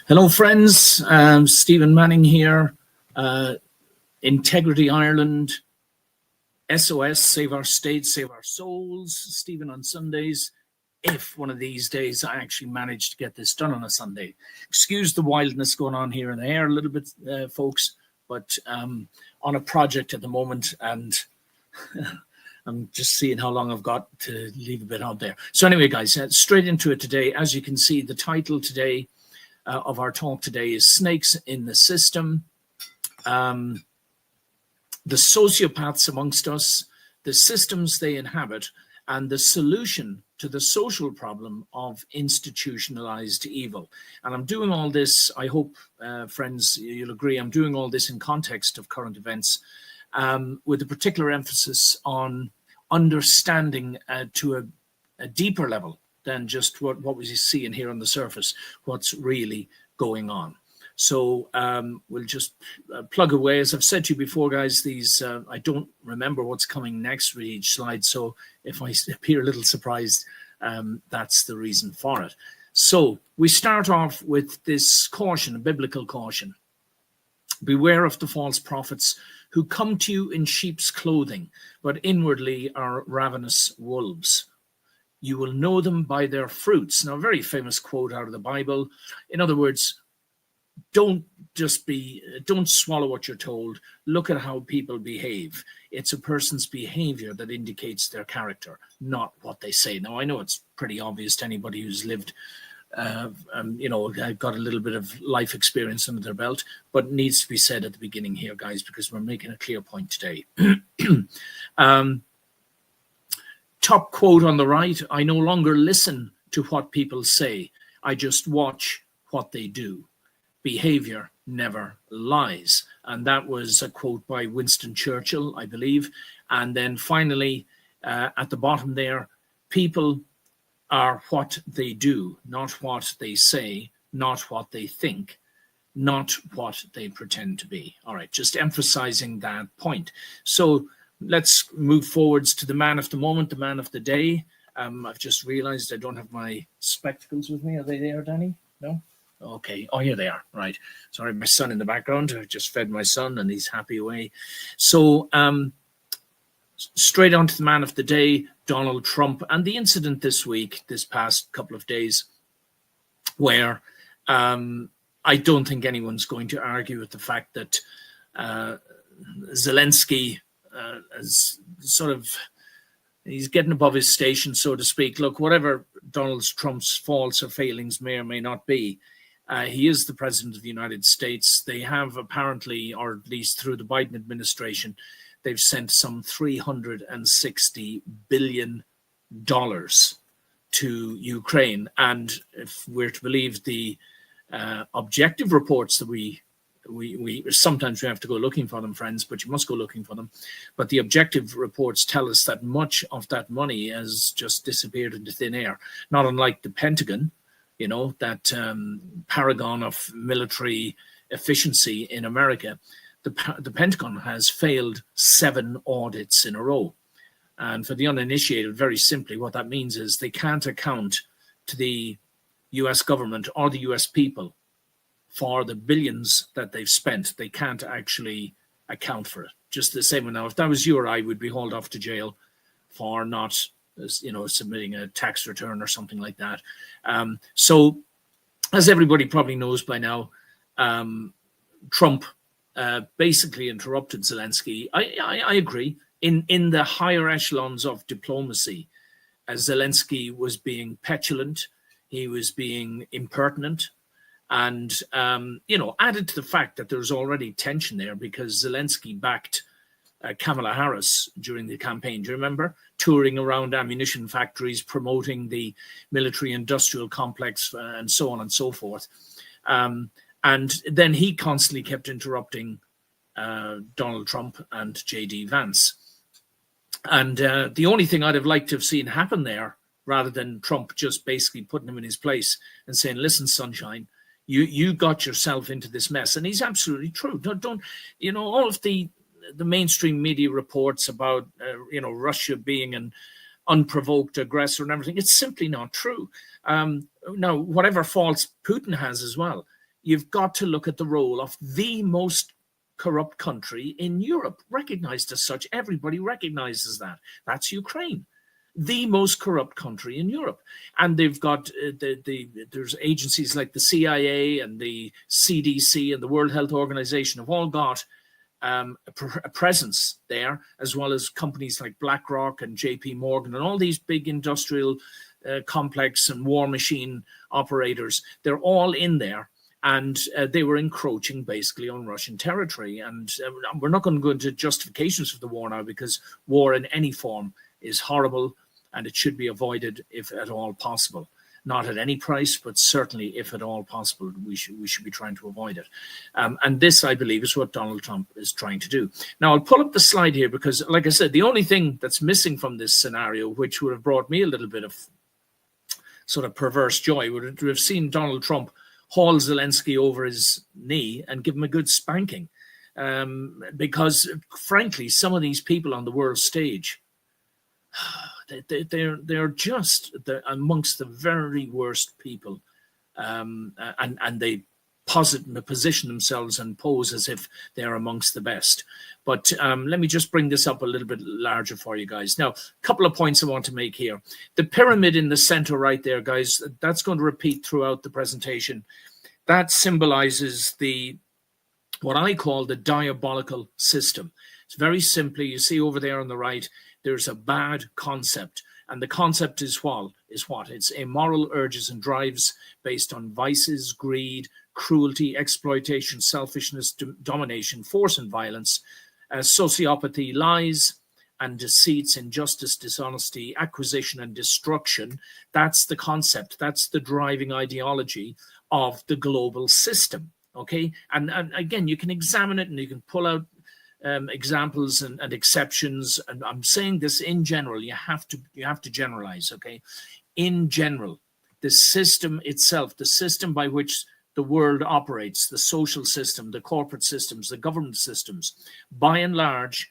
Hello, friends. Stephen Manning here. Integrity Ireland. S.O.S. Save our state, save our souls. Stephen on Sundays. If one of these days I actually manage to get this done on a Sunday. Excuse the wildness going on here in the air a little bit, folks, but on a project at the moment, and I'm just seeing how long I've got to leave a bit out there. So anyway, guys, straight into it today. As you can see, the title today of our talk today is Snakes in the System, the Sociopaths Amongst Us, the Systems They Inhabit, and the Solution to the Social Problem of Institutionalized Evil. And I'm doing all this, I hope, friends, you'll agree, I'm doing all this in context of current events, with a particular emphasis on understanding to a deeper level than just what we see in here on the surface, what's really going on. So we'll just plug away. As I've said to you before, guys, these I don't remember what's coming next with each slide. So if I appear a little surprised, that's the reason for it. So we start off with this caution, a biblical caution. Beware of the false prophets who come to you in sheep's clothing, but inwardly are ravenous wolves. You will know them by their fruits. Now, a very famous quote out of the Bible. In other words, don't swallow what you're told. Look at how people behave. It's a person's behavior that indicates their character, not what they say. Now, I know it's pretty obvious to anybody who's lived, got a little bit of life experience under their belt, but it needs to be said at the beginning here, guys, because we're making a clear point today. Top quote on the right, I no longer listen to what people say. I just watch what they do. Behavior never lies. And that was a quote by Winston Churchill, I believe. And then finally, at the bottom there, people are what they do, not what they say, not what they think, not what they pretend to be. All right, just emphasizing that point. So let's move forwards to the man of the moment, the man of the day. I've just realized I don't have my spectacles with me. Are they there, Danny? No? Okay. Oh, here they are. Right. Sorry, my son in the background. I just fed my son and he's happy away. So straight on to the man of the day, Donald Trump, and the incident this week, this past couple of days, where I don't think anyone's going to argue with the fact that Zelensky as sort of, he's getting above his station, so to speak. Look, whatever Donald Trump's faults or failings may or may not be, he is the president of the United States. They have apparently, or at least through the Biden administration, they've sent some $360 billion to Ukraine. And if we're to believe the objective reports that we sometimes we have to go looking for them, friends, but you must go looking for them. But the objective reports tell us that much of that money has just disappeared into thin air, not unlike the Pentagon, that paragon of military efficiency in America. The Pentagon has failed 7 audits in a row. And for the uninitiated, very simply, what that means is they can't account to the US government or the US people for the billions that they've spent. They can't actually account for it. Just the same. Now, if that was you or I, would be hauled off to jail for not, submitting a tax return or something like that. So, as everybody probably knows by now, Trump basically interrupted Zelensky. I agree. In the higher echelons of diplomacy, Zelensky was being petulant. He was being impertinent. And, added to the fact that there's already tension there because Zelensky backed Kamala Harris during the campaign. Do you remember? Touring around ammunition factories, promoting the military-industrial complex, and so on and so forth. And then he constantly kept interrupting Donald Trump and J.D. Vance. And the only thing I'd have liked to have seen happen there, rather than Trump just basically putting him in his place and saying, listen, sunshine, you got yourself into this mess. And he's absolutely true. Don't all of the mainstream media reports about, Russia being an unprovoked aggressor and everything, it's simply not true. Now, whatever faults Putin has as well, you've got to look at the role of the most corrupt country in Europe, recognized as such. Everybody recognizes that. That's Ukraine, the most corrupt country in Europe. And they've got there's agencies like the CIA and the CDC and the World Health Organization have all got a presence there, as well as companies like BlackRock and JP Morgan and all these big industrial complex and war machine operators. They're all in there. And they were encroaching basically on Russian territory. And we're not going to go into justifications for the war now, because war in any form is horrible and it should be avoided if at all possible. Not at any price, but certainly if at all possible, we should be trying to avoid it. And this, I believe, is what Donald Trump is trying to do. Now, I'll pull up the slide here because, like I said, the only thing that's missing from this scenario, which would have brought me a little bit of sort of perverse joy, would have seen Donald Trump haul Zelensky over his knee and give him a good spanking. Because, frankly, some of these people on the world stage, they're just amongst the very worst people. And they position themselves and pose as if they're amongst the best. But let me just bring this up a little bit larger for you guys. Now, a couple of points I want to make here. The pyramid in the center right there, guys, that's going to repeat throughout the presentation. That symbolizes what I call the diabolical system. It's very simply, you see over there on the right, there's a bad concept. And the concept is what? It's immoral urges and drives based on vices, greed, cruelty, exploitation, selfishness, domination, force and violence, sociopathy, lies and deceits, injustice, dishonesty, acquisition and destruction. That's the concept. That's the driving ideology of the global system. Okay. And again, you can examine it and you can pull out examples and exceptions. And I'm saying this in general. You have to generalize. Okay. In general, the system itself, the system by which the world operates, the social system, the corporate systems, the government systems, by and large,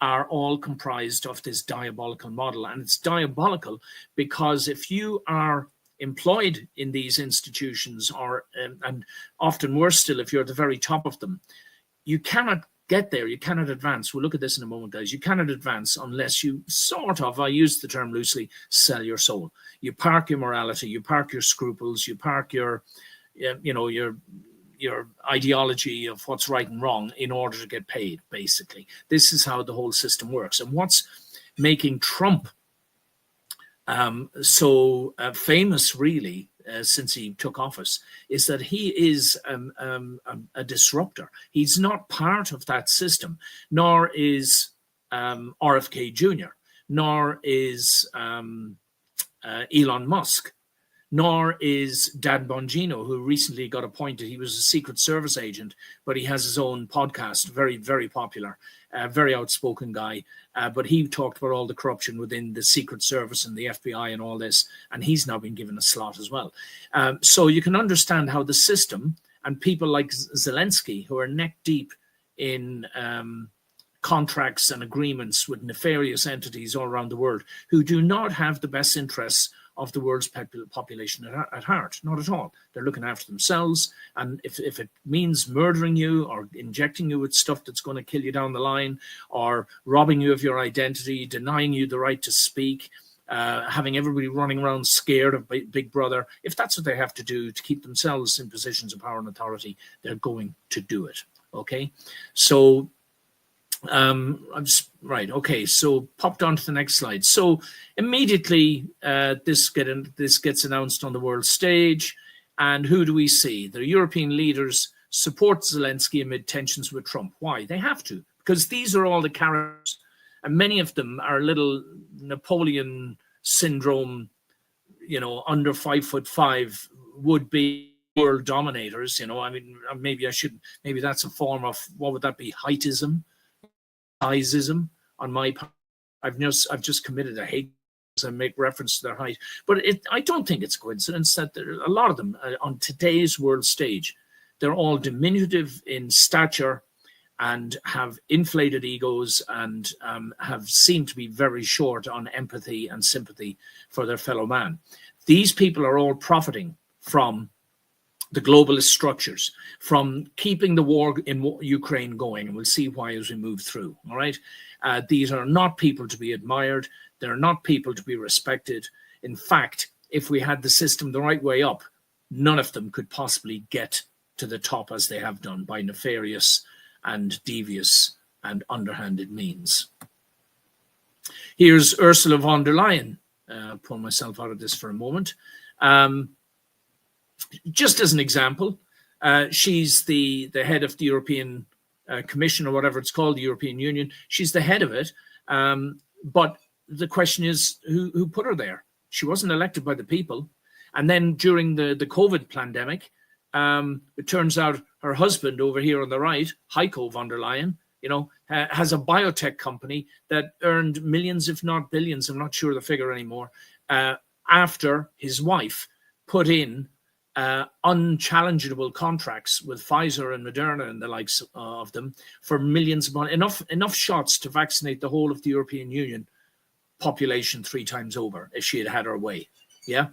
are all comprised of this diabolical model. And it's diabolical because if you are employed in these institutions, or and often worse still, if you're at the very top of them, you cannot get there. You cannot advance. We'll look at this in a moment, guys. You cannot advance unless you sort of, I use the term loosely, sell your soul. You park your morality, you park your scruples, you park your ideology of what's right and wrong in order to get paid, basically. This is how the whole system works. And what's making Trump so famous, really, since he took office, is that he is a disruptor. He's not part of that system, nor is RFK Jr., nor is Elon Musk, nor is Dan Bongino, who recently got appointed. He was a Secret Service agent, but he has his own podcast, very, very popular, very outspoken guy. But he talked about all the corruption within the Secret Service and the FBI and all this, and he's now been given a slot as well. So you can understand how the system and people like Zelensky, who are neck deep in contracts and agreements with nefarious entities all around the world, who do not have the best interests of the world's population at heart, not at all. They're looking after themselves, and if it means murdering you or injecting you with stuff that's going to kill you down the line, or robbing you of your identity, denying you the right to speak, having everybody running around scared of Big Brother, if that's what they have to do to keep themselves in positions of power and authority, they're going to do it. Okay, so right. Okay, so popped on to the next slide. So immediately this gets announced on the world stage, and who do we see? The European leaders support Zelensky amid tensions with Trump. Why? They have to, because these are all the characters, and many of them are little Napoleon syndrome, under 5'5" would be world dominators. I mean, maybe that's a form of, what would that be? Heightism. Sizeism on my part. I've just committed a hate and make reference to their height, but I don't think it's a coincidence that a lot of them on today's world stage, they're all diminutive in stature and have inflated egos and have seemed to be very short on empathy and sympathy for their fellow man. These people are all profiting from the globalist structures from keeping the war in Ukraine going. And we'll see why as we move through. All right. These are not people to be admired. They're not people to be respected. In fact, if we had the system the right way up, none of them could possibly get to the top as they have done by nefarious and devious and underhanded means. Here's Ursula von der Leyen. Pull myself out of this for a moment. Just as an example, she's the head of the European Commission, or whatever it's called, the European Union. She's the head of it. But the question is, who put her there? She wasn't elected by the people. And then during the COVID pandemic, it turns out her husband over here on the right, Heiko von der Leyen, has a biotech company that earned millions, if not billions, I'm not sure the figure anymore, after his wife put in unchallengeable contracts with Pfizer and Moderna and the likes of them for millions of money, enough shots to vaccinate the whole of the European Union population 3 times over if she had had her way. Yeah.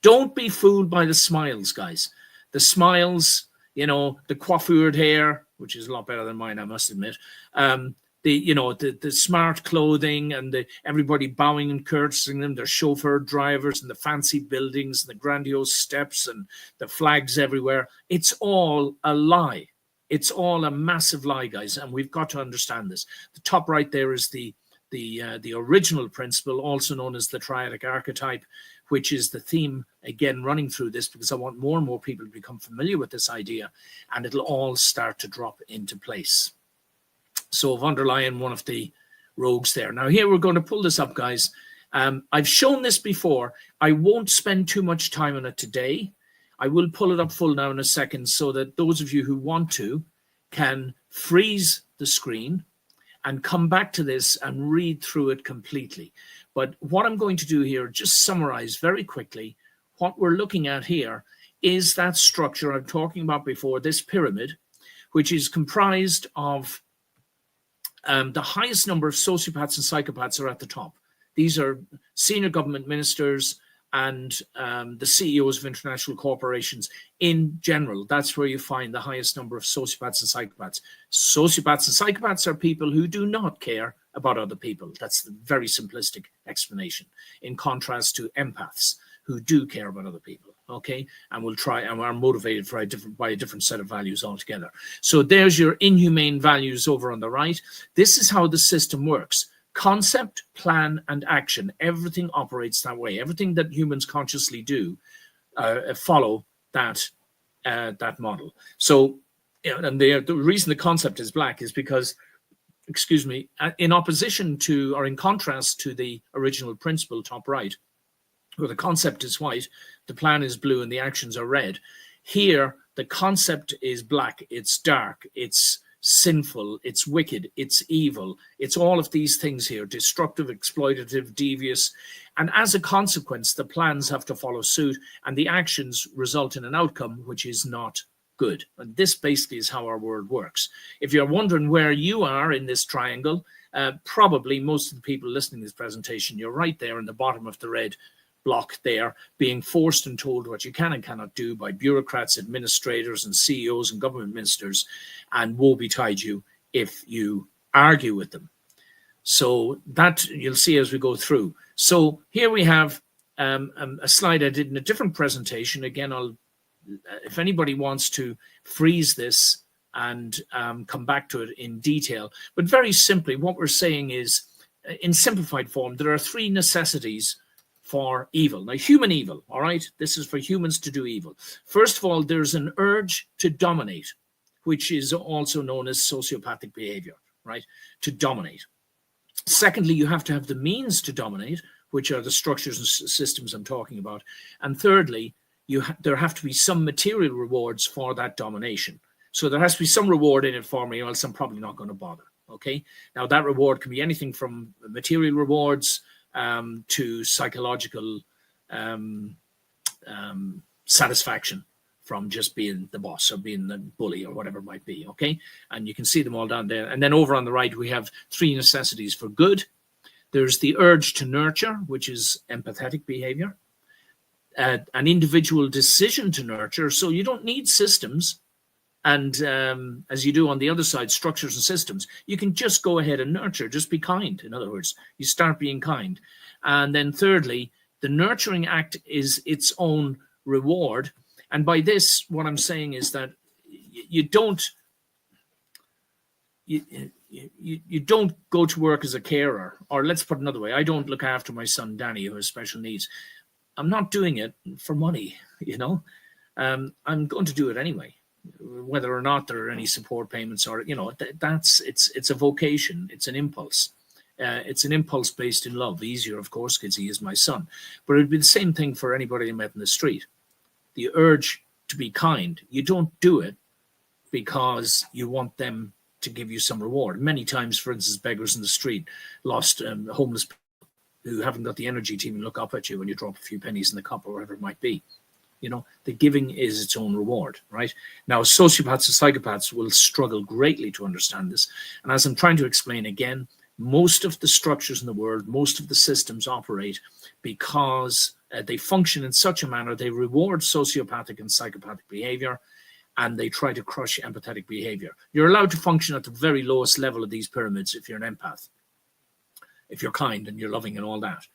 Don't be fooled by the smiles, guys. The smiles, the coiffured hair, which is a lot better than mine, I must admit. The smart clothing and everybody bowing and curtsying them, their chauffeur drivers and the fancy buildings and the grandiose steps and the flags everywhere. It's all a lie. It's all a massive lie, guys, and we've got to understand this. The top right there is the original principle, also known as the triadic archetype, which is the theme, again, running through this because I want more and more people to become familiar with this idea, and it'll all start to drop into place. So von der Leyen, one of the rogues there. Now here we're going to pull this up, guys. I've shown this before. I won't spend too much time on it today. I will pull it up full now in a second so that those of you who want to can freeze the screen and come back to this and read through it completely. But what I'm going to do here, just summarize very quickly, what we're looking at here is that structure I'm talking about before, this pyramid, which is comprised of the highest number of sociopaths and psychopaths are at the top. These are senior government ministers and the CEOs of international corporations in general. That's where you find the highest number of sociopaths and psychopaths. Sociopaths and psychopaths are people who do not care about other people. That's the very simplistic explanation, in contrast to empaths who do care about other people. Okay, and will try and are motivated by a different set of values altogether. So there's your inhumane values over on the right. This is how the system works. Concept, plan, and action. Everything operates that way. Everything that humans consciously do follow that model. So, and the reason the concept is black is because, in opposition to or in contrast to the original principle, top right, where the concept is white, the plan is blue, and the actions are red. Here, the concept is black. It's dark. It's sinful. It's wicked. It's evil. It's all of these things here: destructive, exploitative, devious. And as a consequence, the plans have to follow suit, and the actions result in an outcome which is not good. And this basically is how our world works. If you're wondering where you are in this triangle, probably most of the people listening to this presentation, you're right there in the bottom of the red block there, being forced and told what you can and cannot do by bureaucrats, administrators, and CEOs and government ministers, and woe betide you if you argue with them. So that you'll see as we go through. So here we have a slide I did in a different presentation. Again, if anybody wants to freeze this and come back to it in detail, but very simply, what we're saying is, in simplified form, there are 3 necessities for evil. Now, human evil, all right? This is for humans to do evil. First of all, there's an urge to dominate, which is also known as sociopathic behavior, right? To dominate. Secondly, you have to have the means to dominate, which are the structures and systems I'm talking about. And thirdly, there have to be some material rewards for that domination. So there has to be some reward in it for me, or else I'm probably not going to bother, okay? Now, that reward can be anything from material rewards to psychological satisfaction from just being the boss or being the bully or whatever it might be, okay? And you can see them all down there. And then over on the right, we have 3 necessities for good. There's the urge to nurture, which is empathetic behavior. an individual decision to nurture. So you don't need systems. And as you do on the other side, structures and systems, you can just go ahead and nurture, just be kind. In other words, you start being kind. And then thirdly, the nurturing act is its own reward. And by this, what I'm saying is that you don't go to work as a carer, or let's put it another way, I don't look after my son Danny who has special needs. I'm not doing it for money, I'm going to do it anyway, whether or not there are any support payments, or it's a vocation, it's an impulse. It's an impulse based in love. Easier, of course, because he is my son. But it'd be the same thing for anybody I met in the street. The urge to be kind, you don't do it because you want them to give you some reward. Many times, for instance, beggars in the street, lost homeless people who haven't got the energy to even look up at you when you drop a few pennies in the cup or whatever it might be. The giving is its own reward, right? Now, sociopaths and psychopaths will struggle greatly to understand this. And as I'm trying to explain again, most of the structures in the world, most of the systems operate because they function in such a manner, they reward sociopathic and psychopathic behavior, and they try to crush empathetic behavior. You're allowed to function at the very lowest level of these pyramids if you're an empath, if you're kind and you're loving and all that.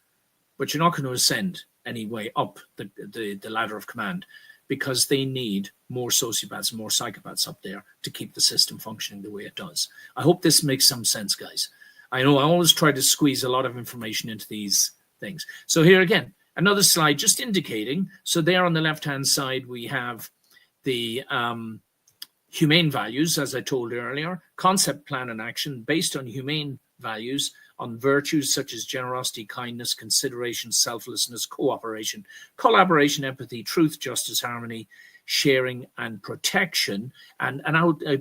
But you're not going to ascend any way up the ladder of command, because they need more sociopaths and more psychopaths up there to keep the system functioning the way it does. I hope this makes some sense, guys. I know I always try to squeeze a lot of information into these things. So here again, another slide just indicating, so there on the left-hand side, we have the humane values, as I told you earlier, concept, plan, and action based on humane values, on virtues such as generosity, kindness, consideration, selflessness, cooperation, collaboration, empathy, truth, justice, harmony, sharing, and protection. And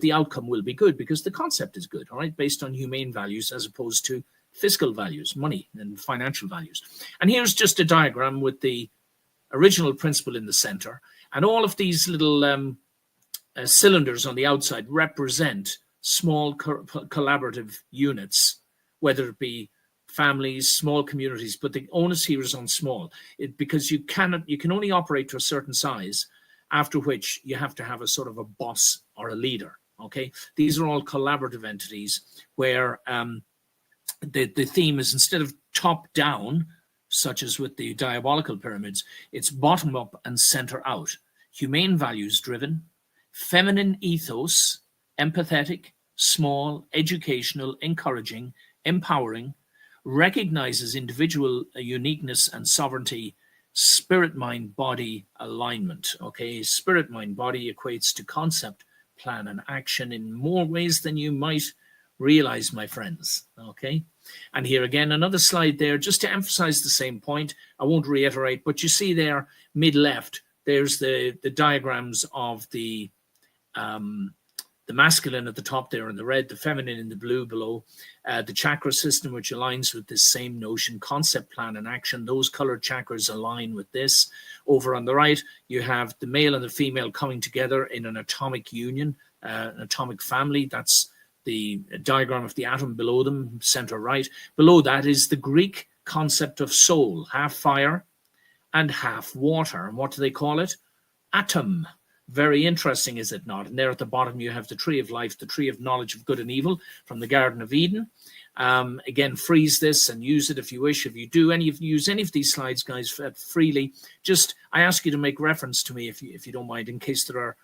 the outcome will be good because the concept is good, all right, based on humane values as opposed to fiscal values, money and financial values. And here's just a diagram with the original principle in the center. And all of these little cylinders on the outside represent small collaborative units, whether it be families, small communities, but the onus here is on small, because you can only operate to a certain size, after which you have to have a sort of a boss or a leader. Okay, these are all collaborative entities where the theme is, instead of top down, such as with the diabolical pyramids, it's bottom up and center out. Humane values driven, feminine ethos, empathetic, small, educational, encouraging, empowering, recognizes individual uniqueness and sovereignty, spirit, mind, body alignment. Okay, spirit, mind, body equates to concept, plan, and action in more ways than you might realize, my friends. Okay, and here again, another slide there just to emphasize the same point. I won't reiterate, but you see there, mid left, there's the diagrams of the masculine at the top there in the red, the feminine in the blue below, the chakra system, which aligns with this same notion, concept, plan, and action. Those colored chakras align with this. Over on the right, you have the male and the female coming together in an atomic union, an atomic family. That's the diagram of the atom below them, center right. Below that is the Greek concept of soul, half fire and half water. And what do they call it? Atom. Very interesting, is it not? And there at the bottom, you have the tree of life, the tree of knowledge of good and evil from the Garden of Eden. Again, freeze this and use it if you wish. If you do use any of these slides, guys, freely, just I ask you to make reference to me if you don't mind, in case there are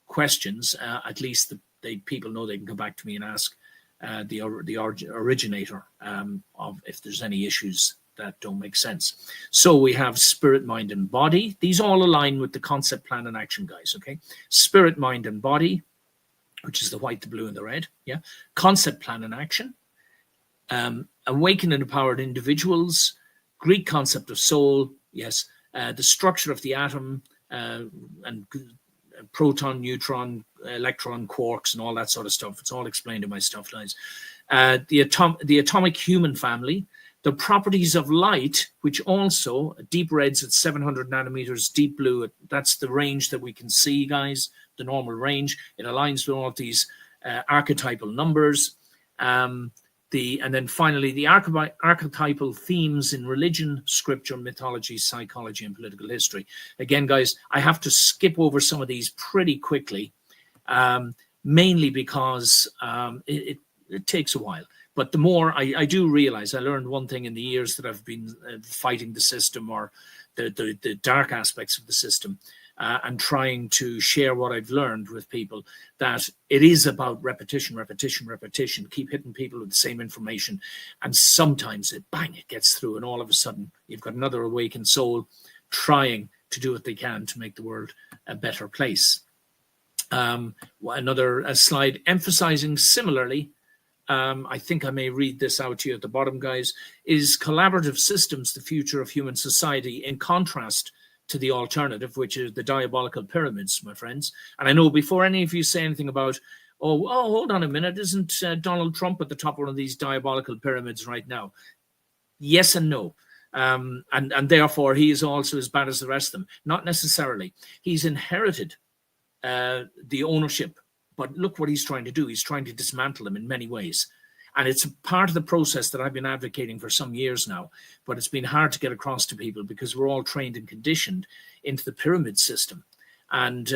questions. At least the people know they can come back to me and ask the originator of if there's any issues that don't make sense. So we have spirit, mind, and body. These all align with the concept, plan, and action, guys. Okay, spirit, mind, and body, which is the white, the blue, and the red. Yeah, concept, plan, and action. Awakened and empowered individuals. Greek concept of soul. Yes, the structure of the atom and proton, neutron, electron, quarks, and all that sort of stuff. It's all explained in my stuff, guys. The atomic human family. The properties of light, which also, deep red's at 700 nanometers, deep blue, that's the range that we can see, guys, the normal range. It aligns with all of these archetypal numbers. The and then finally, the archetypal themes in religion, scripture, mythology, psychology, and political history. Again, guys, I have to skip over some of these pretty quickly, mainly because it takes a while. But the more I do realize, I learned one thing in the years that I've been fighting the system, or the dark aspects of the system, and trying to share what I've learned with people, that it is about repetition, repetition, repetition. Keep hitting people with the same information. And sometimes it gets through. And all of a sudden, you've got another awakened soul trying to do what they can to make the world a better place. Another slide emphasizing similarly, I think I may read this out to you at the bottom, guys, is collaborative systems the future of human society, in contrast to the alternative, which is the diabolical pyramids, my friends. And I know before any of you say anything about, oh, hold on a minute, isn't Donald Trump at the top of one of these diabolical pyramids right now? Yes and no. And therefore, he is also as bad as the rest of them. Not necessarily. He's inherited the ownership. But look what he's trying to do. He's trying to dismantle them in many ways. And it's part of the process that I've been advocating for some years now. But it's been hard to get across to people because we're all trained and conditioned into the pyramid system. And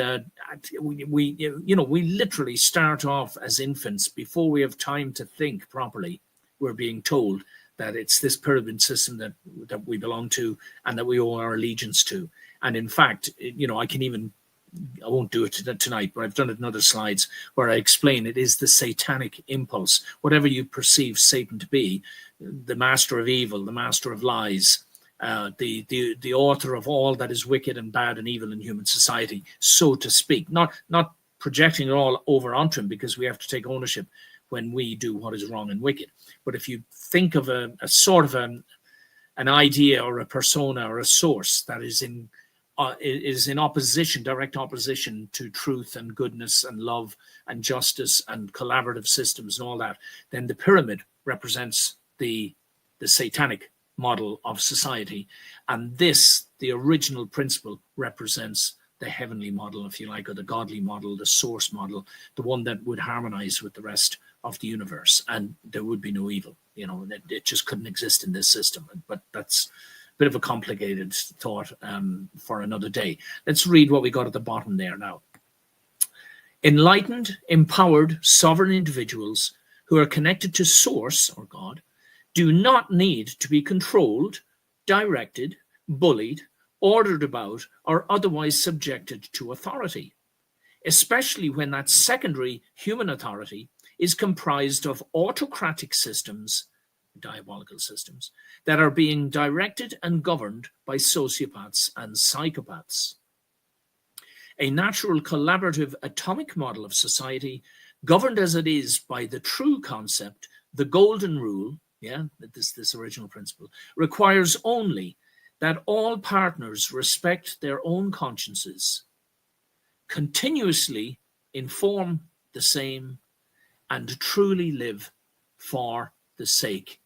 we literally start off as infants before we have time to think properly. We're being told that it's this pyramid system that we belong to and that we owe our allegiance to. And in fact, I won't do it tonight, but I've done it in other slides where I explain it is the satanic impulse. Whatever you perceive Satan to be, the master of evil, the master of lies, the author of all that is wicked and bad and evil in human society, so to speak. Not projecting it all over onto him, because we have to take ownership when we do what is wrong and wicked. But if you think of a sort of an idea or a persona or a source that is in opposition, direct opposition to truth and goodness and love and justice and collaborative systems and all that, then the pyramid represents the satanic model of society. And this, the original principle, represents the heavenly model, if you like, or the godly model, the source model, the one that would harmonize with the rest of the universe. And there would be no evil. It just couldn't exist in this system. But that's bit of a complicated thought for another day. Let's read what we got at the bottom there now. Enlightened, empowered, sovereign individuals who are connected to Source, or God, do not need to be controlled, directed, bullied, ordered about, or otherwise subjected to authority, especially when that secondary human authority is comprised of autocratic systems, diabolical systems, that are being directed and governed by sociopaths and psychopaths. A natural collaborative atomic model of society, governed as it is by the true concept, the golden rule, this original principle, requires only that all partners respect their own consciences, continuously inform the same, and truly live for the sake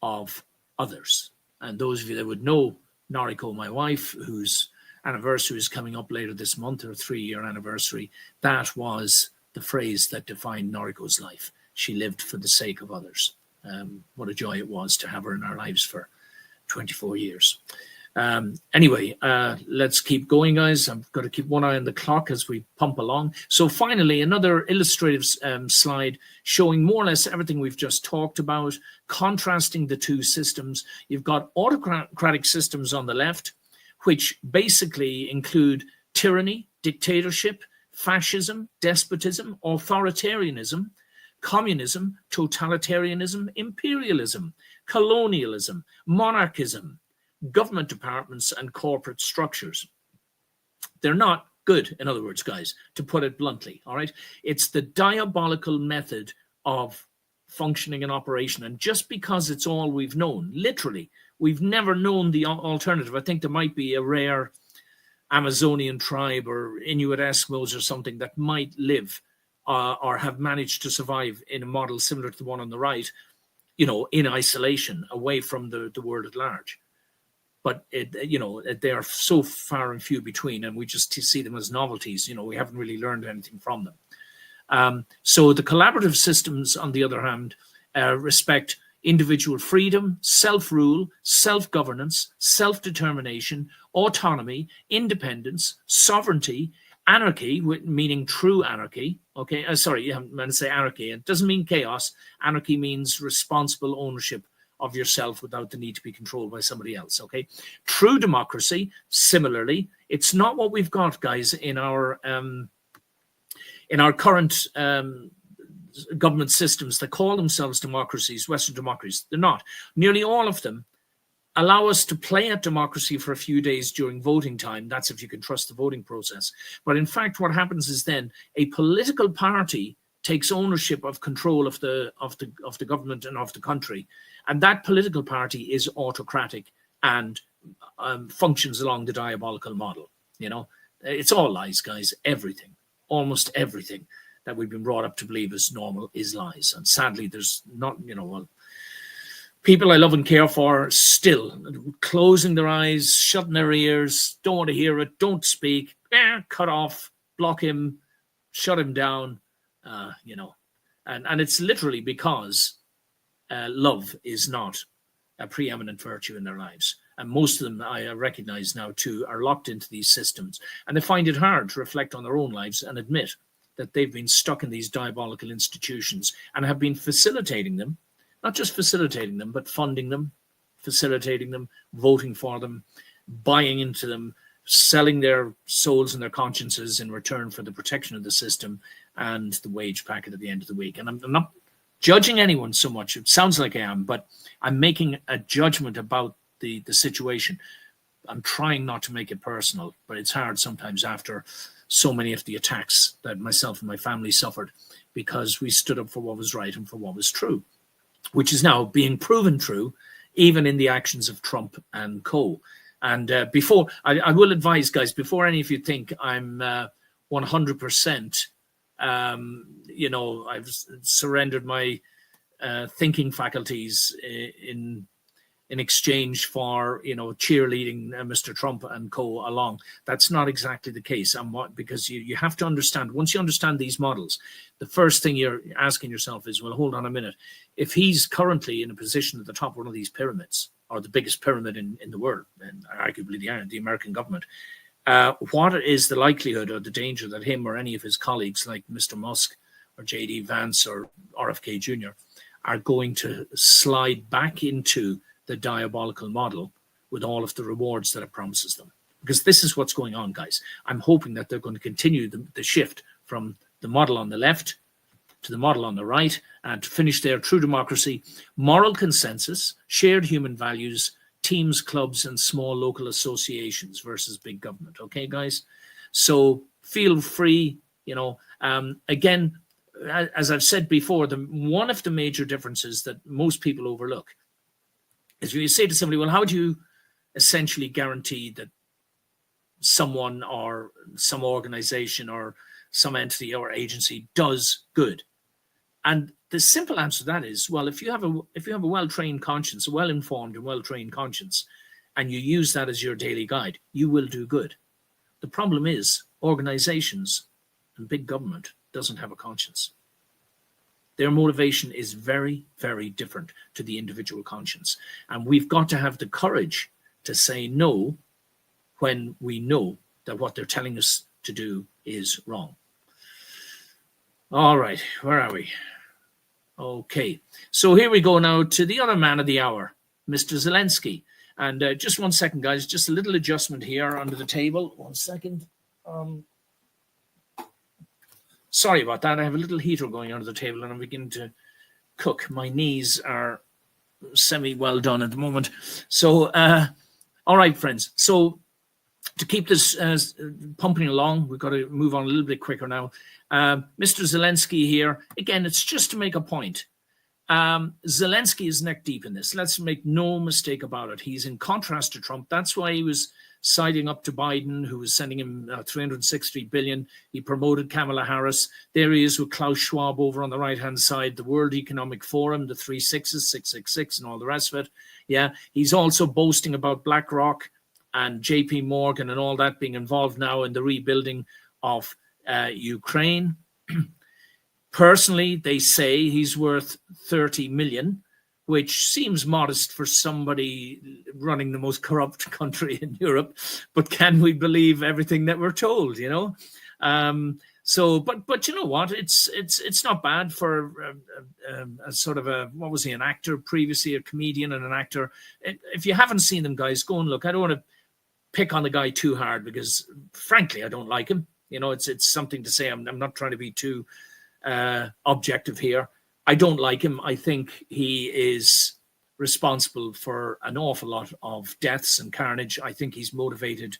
of others. And those of you that would know Noriko, my wife, whose anniversary is coming up later this month, her 3-year anniversary, that was the phrase that defined Noriko's life. She lived for the sake of others. What a joy it was to have her in our lives for 24 years. Anyway, let's keep going, guys. I've got to keep one eye on the clock as we pump along. So finally, another illustrative slide showing more or less everything we've just talked about, contrasting the two systems. You've got autocratic systems on the left, which basically include tyranny, dictatorship, fascism, despotism, authoritarianism, communism, totalitarianism, imperialism, colonialism, monarchism, government departments, and corporate structures. They're not good, in other words, guys, to put it bluntly, all right? It's the diabolical method of functioning and operation. And just because it's all we've known, literally, we've never known the alternative. I think there might be a rare Amazonian tribe or Inuit Eskimos or something that might live or have managed to survive in a model similar to the one on the right, in isolation, away from the world at large. But they are so far and few between, and we just see them as novelties. We haven't really learned anything from them. So the collaborative systems, on the other hand, respect individual freedom, self-rule, self-governance, self-determination, autonomy, independence, sovereignty, anarchy, meaning true anarchy. Okay, sorry, I'm going to say anarchy. It doesn't mean chaos. Anarchy means responsible ownership of yourself without the need to be controlled by somebody else. Okay, true democracy. Similarly, it's not what we've got, guys, in our current government systems that call themselves democracies, Western democracies. They're not. Nearly all of them allow us to play at democracy for a few days during voting time. That's if you can trust the voting process. But in fact, what happens is then a political party takes ownership of control of the government and of the country, and that political party is autocratic and functions along the diabolical model. You know, it's all lies, guys. Everything, almost everything that we've been brought up to believe is normal is lies. And sadly, there's not, well, people I love and care for still closing their eyes, shutting their ears, don't want to hear it, don't speak, cut off, block him, shut him down, and it's literally because love is not a preeminent virtue in their lives. And most of them, I recognize now too, are locked into these systems, and they find it hard to reflect on their own lives and admit that they've been stuck in these diabolical institutions and have been facilitating them, not just facilitating them, but funding them, facilitating them, voting for them, buying into them, selling their souls and their consciences in return for the protection of the system and the wage packet at the end of the week. And I'm not judging anyone so much. It sounds like I am, but I'm making a judgment about the situation. I'm trying not to make it personal, but it's hard sometimes after so many of the attacks that myself and my family suffered because we stood up for what was right and for what was true, which is now being proven true, even in the actions of Trump and co. And before, I will advise, guys, before any of you think I'm 100%, I've surrendered my thinking faculties in exchange for, cheerleading Mr. Trump and co along. That's not exactly the case. Because you have to understand, once you understand these models, the first thing you're asking yourself is, well, hold on a minute. If he's currently in a position at the top of one of these pyramids, or the biggest pyramid in the world, and arguably the American government, what is the likelihood or the danger that him or any of his colleagues like Mr. Musk or J.D. Vance or RFK Jr. are going to slide back into the diabolical model with all of the rewards that it promises them? Because this is what's going on, guys. I'm hoping that they're going to continue the shift from the model on the left to the model on the right, and to finish there, true democracy, moral consensus, shared human values, teams, clubs, and small local associations versus big government. Okay, guys? So feel free, again, as I've said before, one of the major differences that most people overlook is when you say to somebody, well, how do you essentially guarantee that someone or some organization or some entity or agency does good? And the simple answer to that is, well, if you have a well-trained conscience, a well-informed and well-trained conscience, and you use that as your daily guide, you will do good. The problem is organizations and big government doesn't have a conscience. Their motivation is very, very different to the individual conscience. And we've got to have the courage to say no when we know that what they're telling us to do is wrong. All right, where are we? Okay, so here we go now to the other man of the hour, Mr. Zelensky. And just 1 second, guys, just a little adjustment here under the table. 1 second. Sorry about that. I have a little heater going under the table and I'm beginning to cook. My knees are semi-well done at the moment. So, all right, friends. So to keep this pumping along, we've got to move on a little bit quicker now. Mr. Zelensky here. Again, it's just to make a point. Zelensky is neck deep in this. Let's make no mistake about it. He's in contrast to Trump. That's why he was siding up to Biden, who was sending him $360 billion. He promoted Kamala Harris. There he is with Klaus Schwab over on the right-hand side, the World Economic Forum, the 3 6s, 666, and all the rest of it. Yeah, he's also boasting about BlackRock and JP Morgan and all that being involved now in the rebuilding of Ukraine. Personally, they say he's worth 30 million, which seems modest for somebody running the most corrupt country in Europe. But can we believe everything that we're told, you know? But you know what? It's not bad for a sort of a, what was he, an actor previously, a comedian and an actor. If you haven't seen them, guys, go and look. I don't want to pick on the guy too hard because, frankly, I don't like him. You know, it's something to say. I'm not trying to be too objective here. I don't like him. I think he is responsible for an awful lot of deaths and carnage. I think he's motivated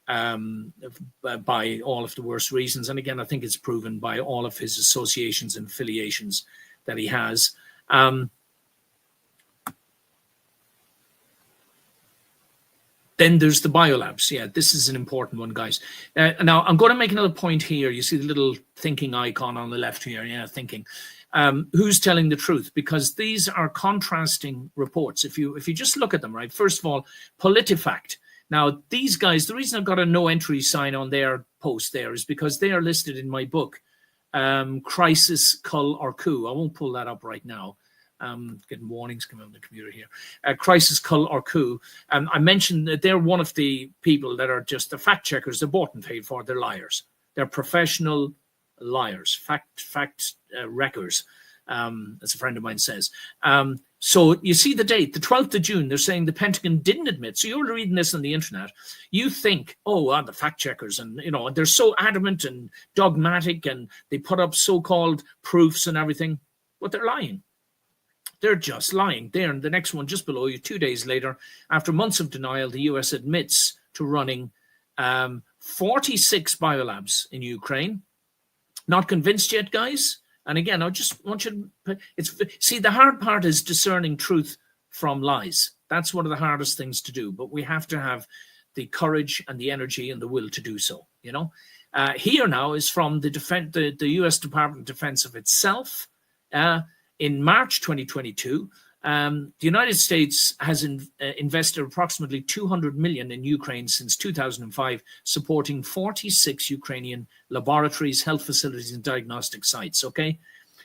by all of the worst reasons. And again, I think it's proven by all of his associations and affiliations that he has. Then there's the biolabs. Yeah, this is an important one, guys. Now, I'm going to make another point here. You see the little thinking icon on the left here. Yeah, thinking. Who's telling the truth? Because these are contrasting reports. If you just look at them, right? First of all, PolitiFact. Now, these guys, the reason I've got a no entry sign on their post there is because they are listed in my book, Crisis, Cull or Coup. I won't pull that up right now. Getting warnings coming on the computer here. Crisis, Cull or Coup. I mentioned that they're one of the people that are just the fact checkers. They're bought and paid for. They're liars. They're professional liars, fact wreckers, as a friend of mine says. So you see the date, the 12th of June, they're saying the Pentagon didn't admit. So you're reading this on the internet. You think, oh, the fact checkers, and you know, they're so adamant and dogmatic and they put up so-called proofs and everything, but they're lying. They're just lying. There, and the next one just below you, 2 days later, after months of denial, the US admits to running 46 biolabs in Ukraine. Not convinced yet, guys? And again, I just want you to, see, the hard part is discerning truth from lies. That's one of the hardest things to do, but we have to have the courage and the energy and the will to do so, you know? Here now is from the US Department of Defense of itself. In March 2022, the United States has invested approximately 200 million in Ukraine since 2005, supporting 46 Ukrainian laboratories, health facilities, and diagnostic sites. Okay,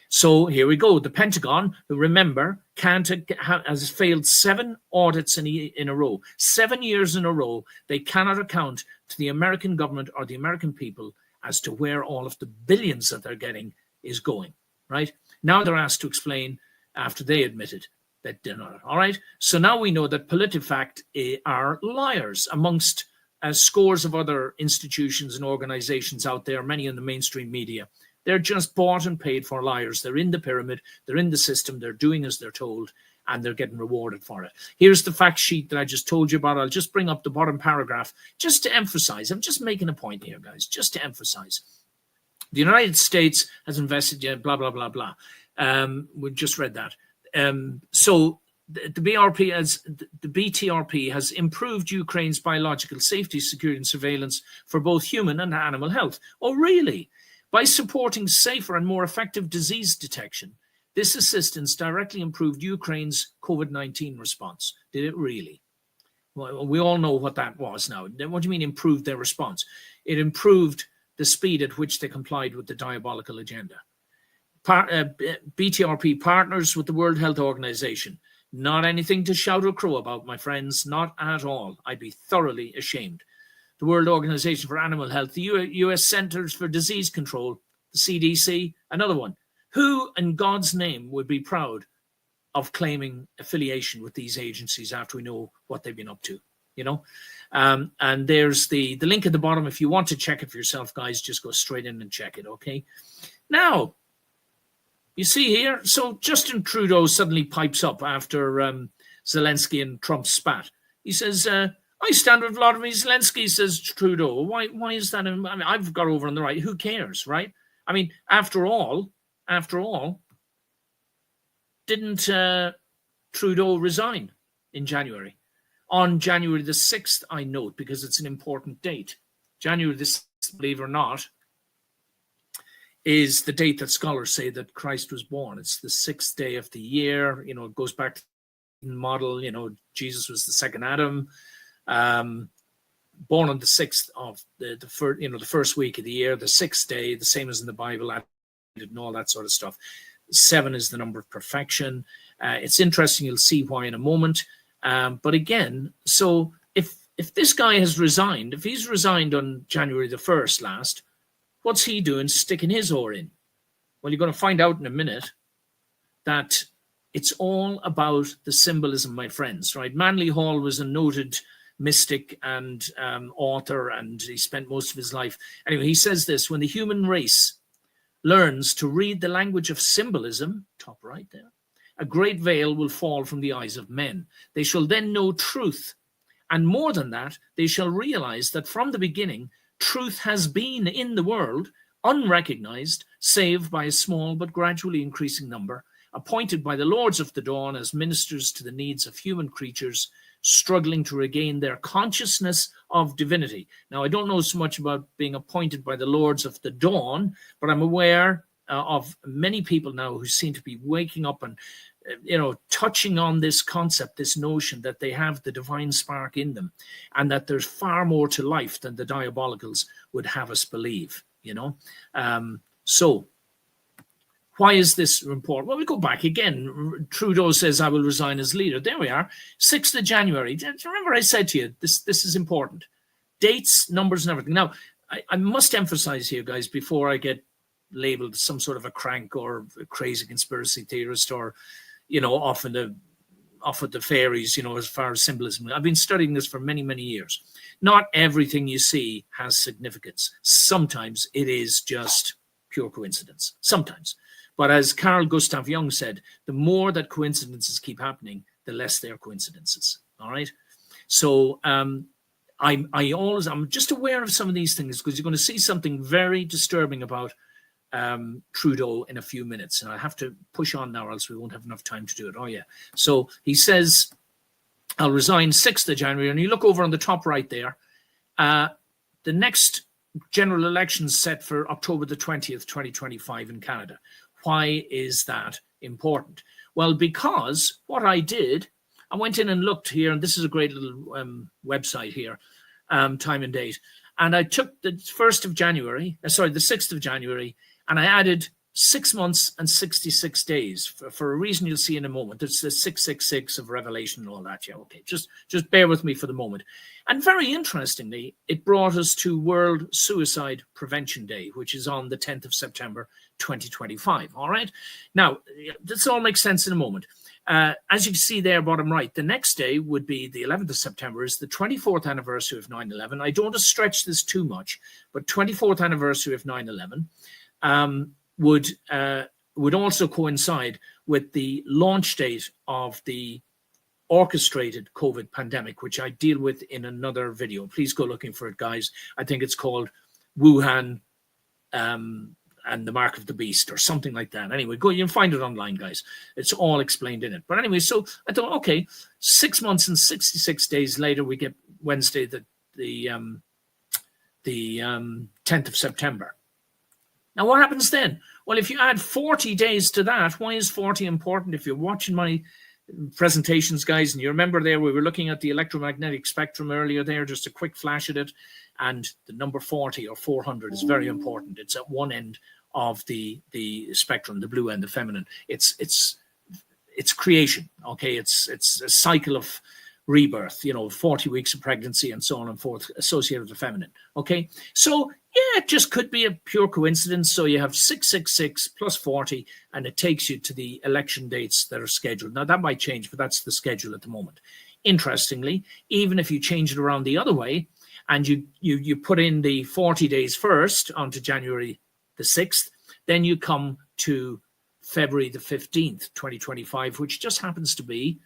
so here we go. The Pentagon, who remember, has failed 7 audits in a row. 7 years in a row, they cannot account to the American government or the American people as to where all of the billions that they're getting is going. Right now, they're asked to explain after they admitted that they're not. All right. So now we know that PolitiFact are liars amongst scores of other institutions and organizations out there, many in the mainstream media. They're just bought and paid for liars. They're in the pyramid. They're in the system. They're doing as they're told, and they're getting rewarded for it. Here's the fact sheet that I just told you about. I'll just bring up the bottom paragraph just to emphasize. I'm just making a point here, guys, just to emphasize. The United States has invested, blah, blah, blah, blah. We just read that. So the BTRP has improved Ukraine's biological safety, security, and surveillance for both human and animal health. Oh, really? By supporting safer and more effective disease detection, this assistance directly improved Ukraine's COVID-19 response. Did it really? Well, we all know what that was now. What do you mean improved their response? It improved the speed at which they complied with the diabolical agenda. BTRP partners with the World Health Organization. Not anything to shout or crow about, my friends, not at all. I'd be thoroughly ashamed. The World Organization for Animal Health, the US Centers for Disease Control, the CDC, another one. Who in God's name would be proud of claiming affiliation with these agencies after we know what they've been up to, you know? And there's the link at the bottom. If you want to check it for yourself, guys, just go straight in and check it, okay? Now, you see here, so Justin Trudeau suddenly pipes up after Zelensky and Trump spat. He says, I stand with Vladimir Zelensky, says Trudeau. Why is that? I mean, I've got over on the right. Who cares, right? I mean, after all, didn't Trudeau resign in January? On January the 6th, I note, because it's an important date. January the 6th, believe it or not, is the date that scholars say that Christ was born. It's the 6th day of the year. You know, it goes back to the model. You know, Jesus was the second Adam, born on the 6th of the first week of the year, the 6th day, the same as in the Bible, at and all that sort of stuff. 7 is the number of perfection. It's interesting. You'll see why in a moment. But again, so if this guy has resigned, if he's resigned on January the 1st last, what's he doing sticking his oar in? Well, you're going to find out in a minute that it's all about the symbolism, my friends, right? Manly Hall was a noted mystic and author, and he spent most of his life. Anyway, he says this: when the human race learns to read the language of symbolism, top right there, a great veil will fall from the eyes of men. They shall then know truth. And more than that, they shall realize that from the beginning, truth has been in the world, unrecognized, save by a small but gradually increasing number, appointed by the lords of the dawn as ministers to the needs of human creatures, struggling to regain their consciousness of divinity. Now, I don't know so much about being appointed by the lords of the dawn, but I'm aware of many people now who seem to be waking up and, touching on this concept, this notion that they have the divine spark in them and that there's far more to life than the diabolicals would have us believe, So why is this important? Well, we go back again. Trudeau says, I will resign as leader. There we are, 6th of January. Do you remember I said to you, this is important. Dates, numbers, and everything. Now, I must emphasize here, guys, before I get labeled some sort of a crank or a crazy conspiracy theorist or, off at the fairies, as far as symbolism. I've been studying this for many, many years. Not everything you see has significance. Sometimes it is just pure coincidence. Sometimes. But as Carl Gustav Jung said, the more that coincidences keep happening, the less they are coincidences. All right. So I'm just aware of some of these things because you're going to see something very disturbing about Trudeau in a few minutes. And I have to push on now, or else we won't have enough time to do it. Oh, yeah. So he says, I'll resign 6th of January. And you look over on the top right there. The next general election is set for October the 20th, 2025 in Canada. Why is that important? Well, because what I did, I went in and looked here, and this is a great little website here, time and date. And I took the 6th of January, and I added 6 months and 66 days for a reason you'll see in a moment. It's the 666 of Revelation and all that. Yeah, okay. Just bear with me for the moment. And very interestingly, it brought us to World Suicide Prevention Day, which is on the 10th of September, 2025. All right. Now, this all makes sense in a moment. As you can see there, bottom right, the next day would be the 11th of September, is the 24th anniversary of 9/11. I don't want to stretch this too much, but 24th anniversary of 9/11 would also coincide with the launch date of the orchestrated COVID pandemic, which I deal with in another video. Please go looking for it, guys. I think it's called Wuhan and the Mark of the Beast or something like that. Anyway, go, you can find it online, guys. It's all explained in it. But anyway, so I thought, okay, 6 months and 66 days later, we get Wednesday, the 10th of September. Now, what happens then? Well, if you add 40 days to that, why is 40 important? If you're watching my presentations, guys, and you remember there, we were looking at the electromagnetic spectrum earlier there, just a quick flash at it. And the number 40 or 400 is very important. It's at one end of the spectrum, the blue end, the feminine. It's creation, okay? It's a cycle of rebirth, 40 weeks of pregnancy and so on and forth, associated with the feminine, okay? So, yeah, it just could be a pure coincidence. So you have 666 plus 40, and it takes you to the election dates that are scheduled. Now, that might change, but that's the schedule at the moment. Interestingly, even if you change it around the other way, and you put in the 40 days first onto January the 6th, then you come to February the 15th, 2025, which just happens to be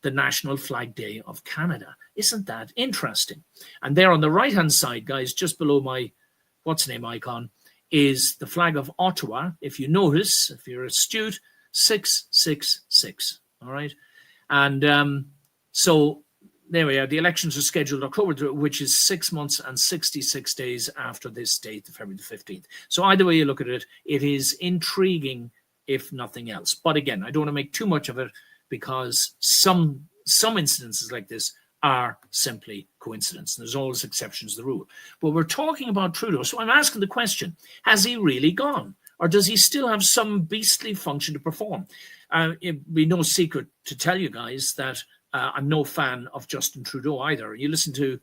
the National Flag Day of Canada. Isn't that interesting? And there on the right-hand side, guys, just below my what's-name icon, is the flag of Ottawa. If you notice, if you're astute, 666, all right? And so there we are. The elections are scheduled October, which is 6 months and 66 days after this date, February the 15th. So either way you look at it, it is intriguing, if nothing else. But again, I don't want to make too much of it because some incidences like this are simply coincidence. There's always exceptions to the rule. But we're talking about Trudeau. So I'm asking the question, has he really gone? or does he still have some beastly function to perform? It'd be no secret to tell you guys that I'm no fan of Justin Trudeau either. You listen to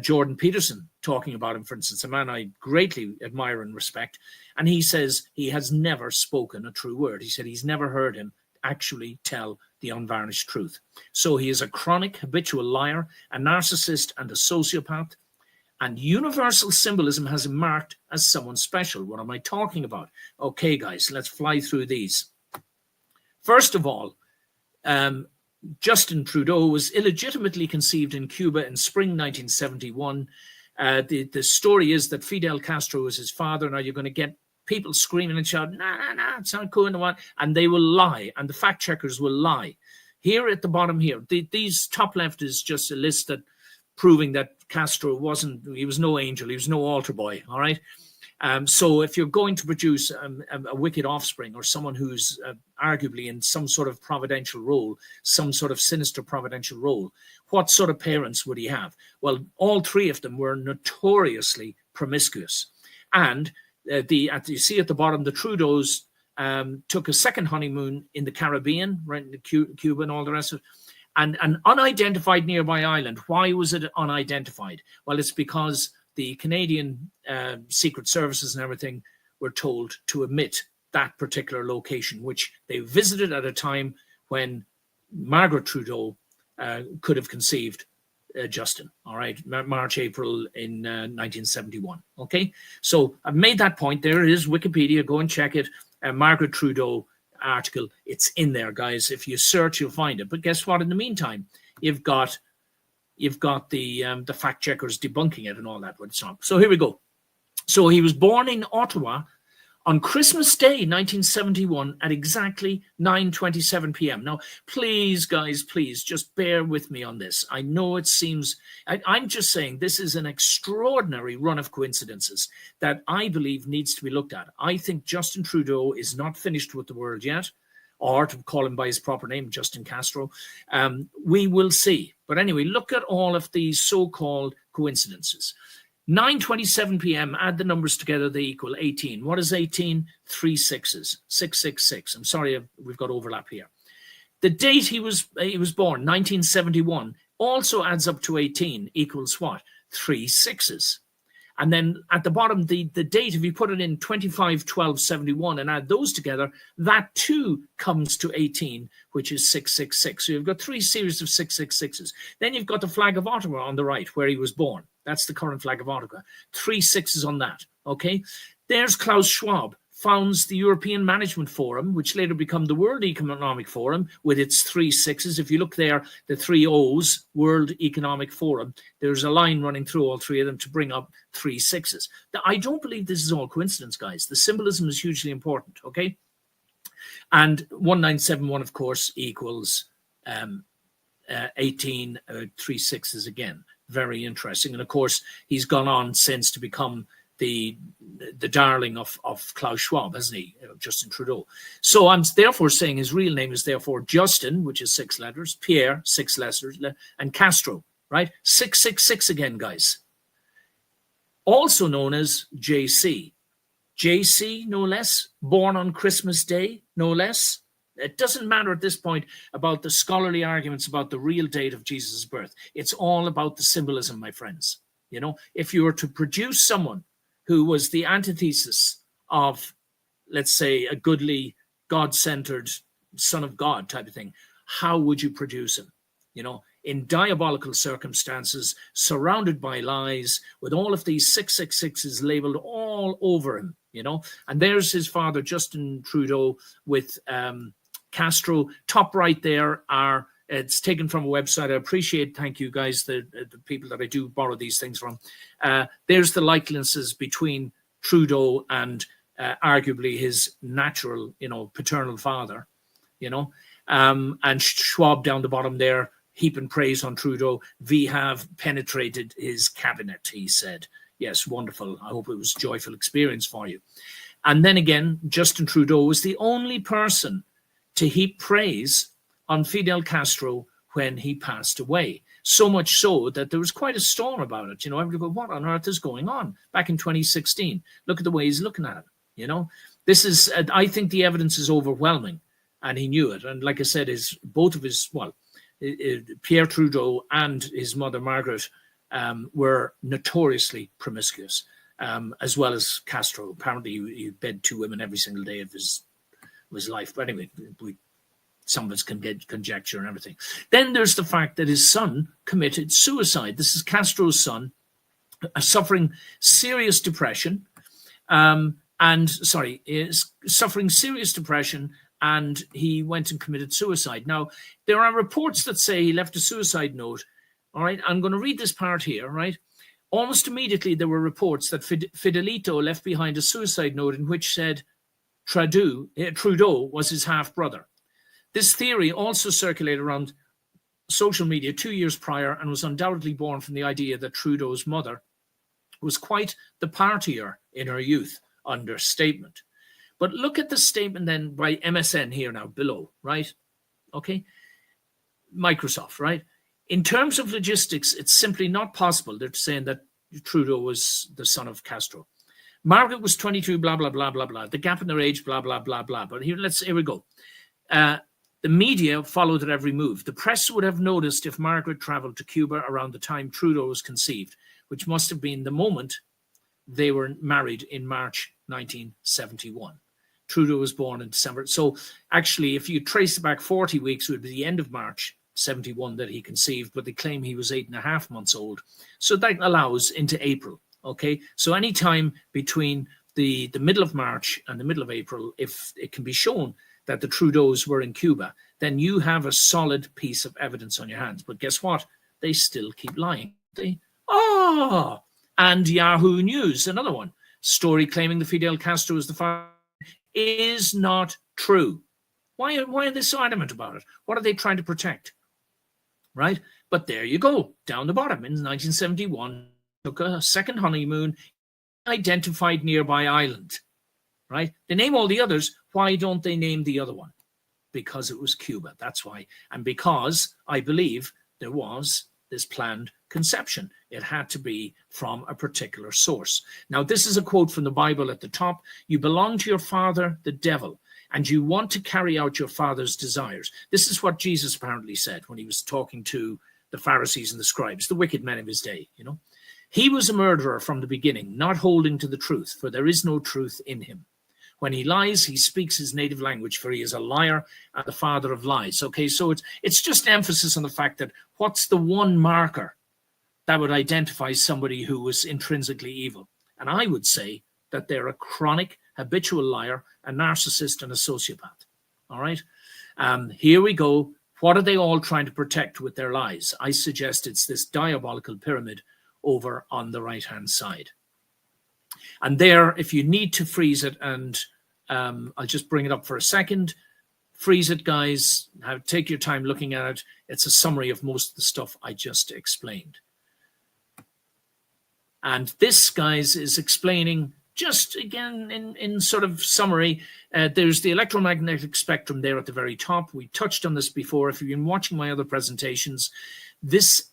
Jordan Peterson talking about him, for instance, a man I greatly admire and respect, and he says he has never spoken a true word. He said he's never heard him actually tell the unvarnished truth. So he is a chronic, habitual liar, a narcissist, and a sociopath. And universal symbolism has him marked as someone special. What am I talking about? Okay, guys, let's fly through these. First of all, Justin Trudeau was illegitimately conceived in Cuba in spring 1971. The story is that Fidel Castro was his father. Now you're going to get people screaming and shouting, nah, it's not cool, and they will lie, and the fact checkers will lie. Here at the bottom here, these top left is just a list that proving that Castro he was no angel, he was no altar boy, all right? So if you're going to produce a wicked offspring, or someone who's arguably in some sort of providential role, some sort of sinister providential role, what sort of parents would he have? Well, all three of them were notoriously promiscuous. And you see at the bottom, the Trudeaus took a second honeymoon in the Caribbean, right, in Cuba and all the rest of it, and an unidentified nearby island. Why was it unidentified? Well, it's because the Canadian Secret Services and everything were told to omit that particular location, which they visited at a time when Margaret Trudeau could have conceived Justin, all right, March, April in 1971, okay? So I've made that point. There it is, Wikipedia, go and check it. Margaret Trudeau article, it's in there, guys. If you search, you'll find it. But guess what? In the meantime, you've got the fact checkers debunking it and all that. So here we go. So he was born in Ottawa on Christmas Day, 1971, at exactly 9:27 p.m. Now, please, guys, please just bear with me on this. I know it seems, I'm just saying this is an extraordinary run of coincidences that I believe needs to be looked at. I think Justin Trudeau is not finished with the world yet, or to call him by his proper name, Justin Castro. We will see. But anyway, look at all of these so-called coincidences. 9:27 p.m., add the numbers together, they equal 18. What is 18? 3 6s, 666. I'm sorry, we've got overlap here. The date he was born, 1971, also adds up to 18, equals what? 3 6s. And then at the bottom, the date, if you put it in 25/12/71 and add those together, that too comes to 18, which is 666. So you've got 3 series of 666s. Then you've got the flag of Ottawa on the right, where he was born. That's the current flag of Ottawa. 3 6s on that, okay? There's Klaus Schwab, founds the European Management Forum, which later became the World Economic Forum, with its 3 6s. If you look there, the 3 O's, World Economic Forum, there's a line running through all 3 of them to bring up 3 6s. Now, I don't believe this is all coincidence, guys. The symbolism is hugely important, okay? And 1971, of course, equals 18, 3 6s again. Very interesting. And of course, he's gone on since to become the darling of Klaus Schwab, hasn't he? Justin Trudeau. So I'm therefore saying his real name is therefore Justin, which is 6 letters, Pierre, 6 letters, and Castro, right? 666 again, guys. Also known as JC. JC, no less, born on Christmas Day, no less. It doesn't matter at this point about the scholarly arguments about the real date of Jesus' birth. It's all about the symbolism, my friends. You know, if you were to produce someone who was the antithesis of, let's say, a goodly, God-centered son of God type of thing, how would you produce him? You know, in diabolical circumstances, surrounded by lies, with all of these 666s labeled all over him, you know. And there's his father, Justin Trudeau, with Castro. Top right there are, it's taken from a website. I appreciate, thank you guys, the people that I do borrow these things from. There's the likenesses between Trudeau and arguably his natural, you know, paternal father, you know, and Schwab down the bottom there, heaping praise on Trudeau. We have penetrated his cabinet, he said. Yes, wonderful. I hope it was a joyful experience for you. And then again, Justin Trudeau was the only person to heap praise on Fidel Castro when he passed away. So much so that there was quite a storm about it. You know, everybody go, what on earth is going on? Back in 2016. Look at the way he's looking at it, you know. This is, I think the evidence is overwhelming, and he knew it. And like I said, Pierre Trudeau and his mother Margaret were notoriously promiscuous, as well as Castro. Apparently, he bed 2 women every single day of his life. But anyway, some of us can get conjecture and everything. Then there's the fact that his son committed suicide. This is Castro's son, suffering serious depression, is suffering serious depression, and he went and committed suicide. Now, there are reports that say he left a suicide note. All right, I'm going to read this part here, right? Almost immediately, there were reports that Fidelito left behind a suicide note in which said Trudeau was his half-brother. This theory also circulated around social media 2 years prior and was undoubtedly born from the idea that Trudeau's mother was quite the partier in her youth. Understatement. But look at the statement then by MSN here now below, right? Okay. Microsoft, right? In terms of logistics, it's simply not possible. They're saying that Trudeau was the son of Castro. Margaret was 22, blah, blah, blah, blah, blah. The gap in their age, blah, blah, blah, blah. But here we go. The media followed at every move. The press would have noticed if Margaret traveled to Cuba around the time Trudeau was conceived, which must have been the moment they were married in March 1971. Trudeau was born in December. So actually, if you trace it back 40 weeks, it would be the end of March 71 that he conceived, but they claim he was 8.5 months old. So that allows into April, okay? So any time between the middle of March and the middle of April, if it can be shown that the Trudeaus were in Cuba, then you have a solid piece of evidence on your hands. But guess what? They still keep lying. And Yahoo News, another one, story claiming that Fidel Castro is the father is not true. Why are they so adamant about it? What are they trying to protect? Right? But there you go, down the bottom. In 1971, took a second honeymoon, identified nearby island. Right? They name all the others. Why don't they name the other one? Because it was Cuba. That's why. And because I believe there was this planned conception. It had to be from a particular source. Now, this is a quote from the Bible at the top. You belong to your father, the devil, and you want to carry out your father's desires. This is what Jesus apparently said when he was talking to the Pharisees and the scribes, the wicked men of his day, you know. He was a murderer from the beginning, not holding to the truth, for there is no truth in him. When he lies, he speaks his native language, for he is a liar and the father of lies. Okay, so it's just emphasis on the fact that what's the one marker that would identify somebody who was intrinsically evil? And I would say that they're a chronic, habitual liar, a narcissist, and a sociopath. All right? Here we go. What are they all trying to protect with their lies? I suggest it's this diabolical pyramid over on the right-hand side. And there, if you need to freeze it, and I'll just bring it up for a second. Freeze it, guys. Take your time looking at it. It's a summary of most of the stuff I just explained. And this, guys, is explaining, just again in sort of summary, there's the electromagnetic spectrum there at the very top. We touched on this before. If you've been watching my other presentations, this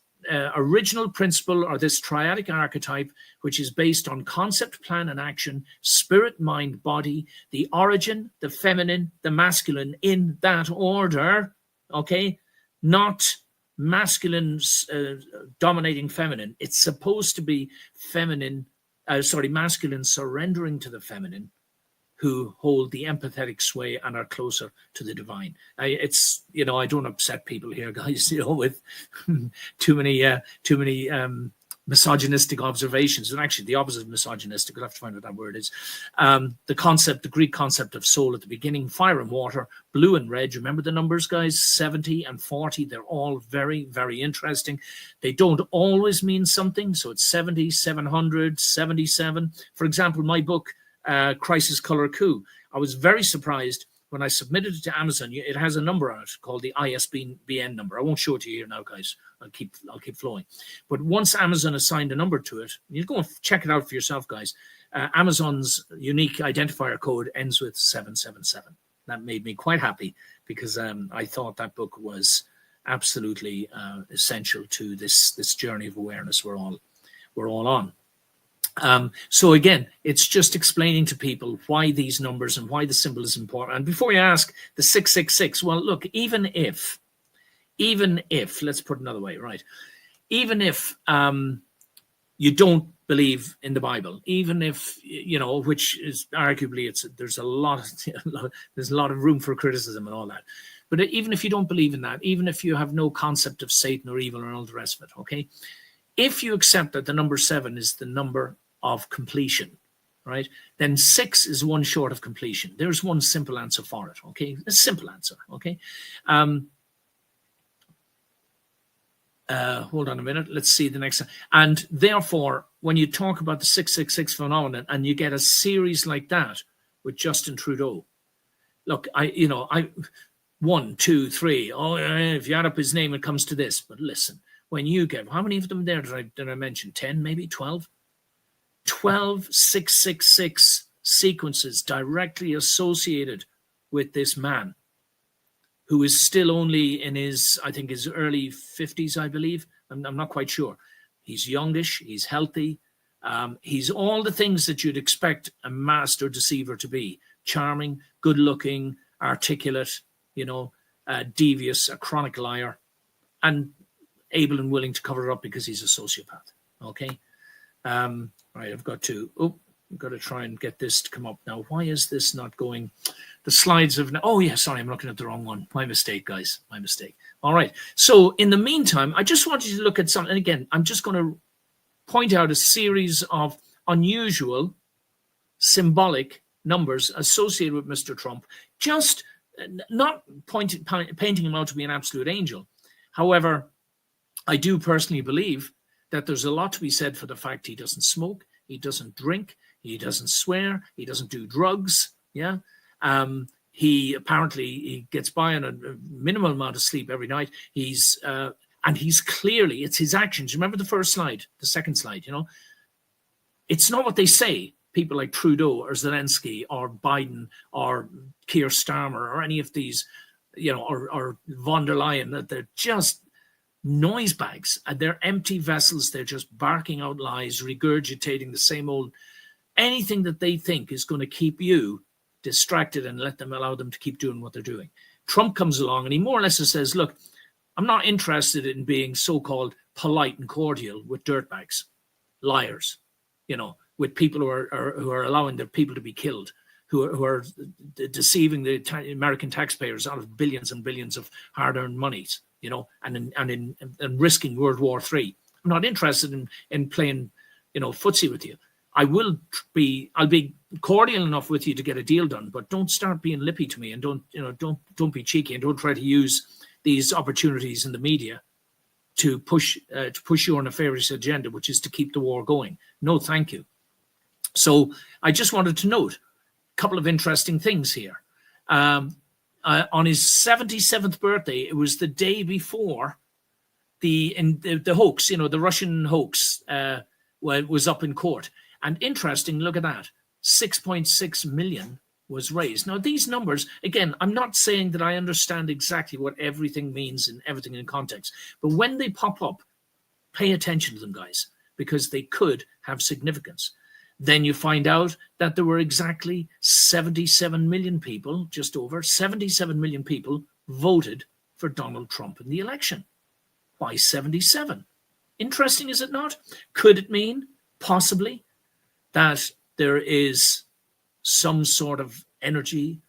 original principle, or this triadic archetype, which is based on concept, plan, and action, spirit, mind, body, the origin, the feminine, the masculine, in that order, okay? Not masculine dominating feminine. It's supposed to be masculine surrendering to the feminine, who hold the empathetic sway and are closer to the divine. It's, you know, I don't upset people here, guys, you know, with too many misogynistic observations. And actually the opposite of misogynistic, I'll have to find what that word is. The Greek concept of soul at the beginning, fire and water, blue and red. Remember the numbers, guys? 70 and 40. They're all very, very interesting. They don't always mean something. So it's 70, 700, 77. For example, my book, Crisis Color Coup. I was very surprised when I submitted it to Amazon. It has a number on it called the ISBN number. I won't show it to you here now, guys. I'll keep flowing. But once Amazon assigned a number to it, you go and check it out for yourself, guys. Amazon's unique identifier code ends with 777. That made me quite happy, because I thought that book was absolutely essential to this journey of awareness we're all on. So again, it's just explaining to people why these numbers and why the symbol is important. And before you ask the 666, well, look, even if, let's put it another way, right? Even if you don't believe in the Bible, even if, which is arguably, there's a lot of room for criticism and all that. But even if you don't believe in that, even if you have no concept of Satan or evil and all the rest of it, okay? If you accept that the number 7 is the number of completion, right, then 6 is one short of completion. There's one simple answer for it, okay? A simple answer, okay? Hold on a minute. Let's see the next. And therefore, when you talk about the 666 phenomenon and you get a series like that with Justin Trudeau, look, I 1, 2, 3. Oh, if you add up his name, it comes to this. But listen, when you get, how many of them there did I mention? 10, maybe 12? 12 666 sequences directly associated with this man, who is still only in his early 50s, I believe. I'm not quite sure. He's youngish, he's healthy. He's all the things that you'd expect a master deceiver to be. Charming, good looking, articulate, devious, a chronic liar, and able and willing to cover it up because he's a sociopath. Okay. Right, I've got to try and get this to come up now. Why is this not going? The slides have, oh yeah, sorry, I'm looking at the wrong one. My mistake, guys, my mistake. All right, so in the meantime, I just want you to look at something. And again, I'm just going to point out a series of unusual symbolic numbers associated with Mr. Trump, just not painting him out to be an absolute angel. However, I do personally believe that there's a lot to be said for the fact he doesn't smoke, he doesn't drink, he doesn't swear, he doesn't do drugs. Yeah. He gets by on a minimal amount of sleep every night. And he's clearly, it's his actions. Remember the second slide, it's not what they say. People like Trudeau or Zelensky or Biden or Keir Starmer or any of these, or von der Leyen, that they're just noise bags, and they're empty vessels. They're just barking out lies, regurgitating the same old, anything that they think is going to keep you distracted and allow them to keep doing what they're doing. Trump comes along and he more or less says, look, I'm not interested in being so-called polite and cordial with dirtbags, liars, with people who are allowing their people to be killed, who are deceiving the American taxpayers out of billions and billions of hard-earned monies, and risking World War III. I'm not interested in playing, footsie with you. I'll be cordial enough with you to get a deal done, but don't start being lippy to me, and don't be cheeky, and don't try to use these opportunities in the media to push your nefarious agenda, which is to keep the war going. No, thank you. So I just wanted to note a couple of interesting things here. On his 77th birthday, it was the day before the hoax, the Russian hoax was up in court. And interesting, look at that, 6.6 million was raised. Now, these numbers, again, I'm not saying that I understand exactly what everything means and everything in context, but when they pop up, pay attention to them, guys, because they could have significance. Then you find out that there were exactly 77 million people, just over 77 million people voted for Donald Trump in the election. Why 77? Interesting, is it not? Could it mean, possibly, that there is some sort of energy,